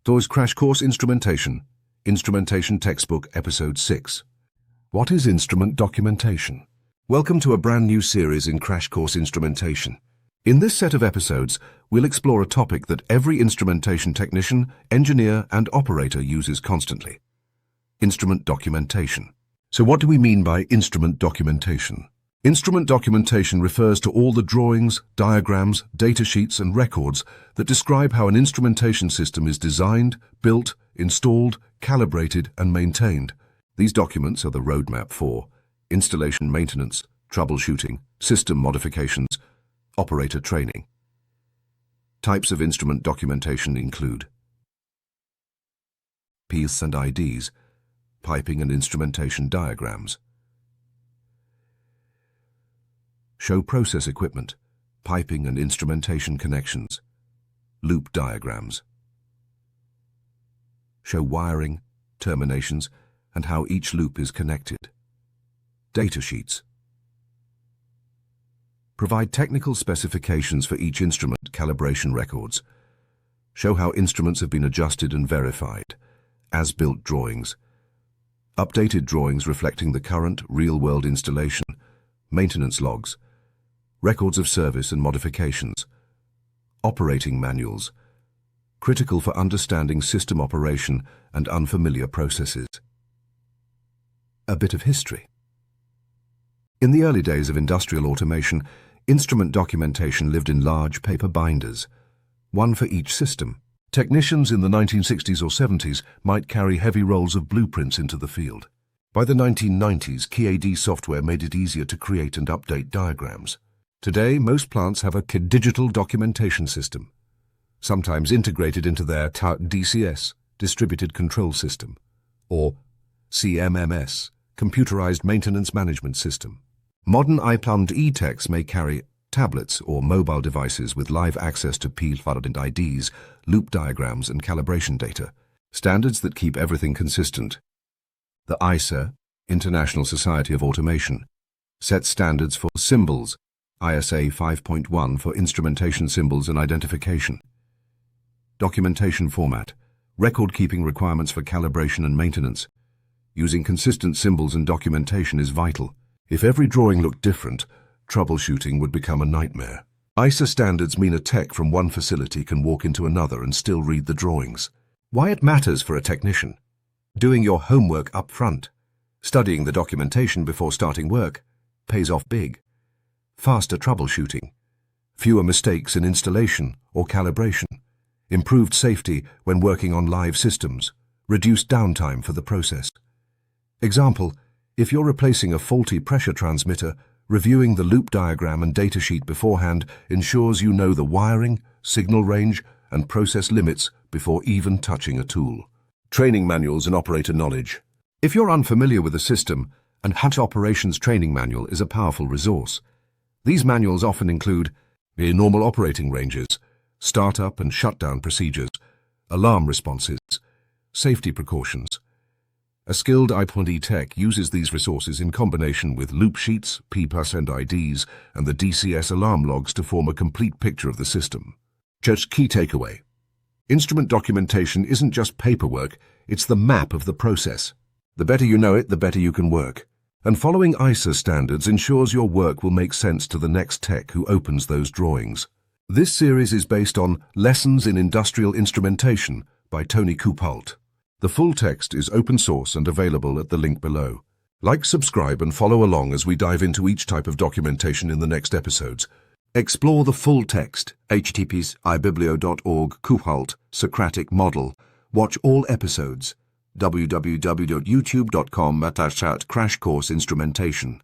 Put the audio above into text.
Doors Crash Course Instrumentation, Instrumentation Textbook Episode 6. What is instrument documentation? Welcome to a brand new series in Crash Course Instrumentation. In this set of episodes, we'll explore a topic that every instrumentation technician, engineer, and operator uses constantly. Instrument documentation. So what do we mean by instrument documentation? Instrument documentation refers to all the drawings, diagrams, datasheets, and records that describe how an instrumentation system is designed, built, installed, calibrated, and maintained. These documents are the roadmap for installation maintenance, troubleshooting, system modifications, operator training. Types of instrument documentation include PIDs and IDs, piping and instrumentation diagrams. Show process equipment, piping and instrumentation connections, loop diagrams. Show wiring, terminations, and how each loop is connected. Datasheets. Provide technical specifications for each instrument, calibration records. Show how instruments have been adjusted and verified. As-built drawings. Updated drawings reflecting the current, real-world installation. Maintenance logs. Records of service and modifications. Operating manuals. Critical for understanding system operation and unfamiliar processes. A bit of history. In the early days of industrial automation, instrument documentation lived in large paper binders, one for each system. Technicians in the 1960s or 70s might carry heavy rolls of blueprints into the field. By the 1990s, CAD software made it easier to create and update diagrams. Today, most plants have a digital documentation system, sometimes integrated into their DCS, Distributed Control System, or CMMS, Computerized Maintenance Management System. Modern iPlummed e-techs may carry tablets or mobile devices with live access to PIDs and IDs, loop diagrams, and calibration data, standards that keep everything consistent. The ISA, International Society of Automation, sets standards for symbols, ISA 5.1 for instrumentation symbols and identification. Documentation format, record-keeping requirements for calibration and maintenance. Using consistent symbols and documentation is vital. If every drawing looked different, troubleshooting would become a nightmare. ISA standards mean a tech from one facility can walk into another and still read the drawings. Why it matters for a technician? Doing your homework up front, studying the documentation before starting work, pays off big. Faster troubleshooting, fewer mistakes in installation or calibration, improved safety when working on live systems, reduced downtime for the process. Example, if you're replacing a faulty pressure transmitter, reviewing the loop diagram and datasheet beforehand ensures you know the wiring, signal range, and process limits before even touching a tool. Training manuals and operator knowledge. If you're unfamiliar with a system, an HUT operations training manual is a powerful resource. These manuals often include normal operating ranges, startup and shutdown procedures, alarm responses, safety precautions. A skilled iPlummed tech uses these resources in combination with loop sheets, PIDs and IDs, and the DCS alarm logs to form a complete picture of the system. Just key takeaway. Instrument documentation isn't just paperwork, it's the map of the process. The better you know it, the better you can work. And following ISA standards ensures your work will make sense to the next tech who opens those drawings. This series is based on Lessons in Industrial Instrumentation by Tony Coupault. The full text is open source and available at the link below. Like, subscribe, and follow along as we dive into each type of documentation in the next episodes. Explore the full text, https ibiblio.org Coupault Socratic Model. Watch all episodes. www.youtube.com/Crash Course Instrumentation.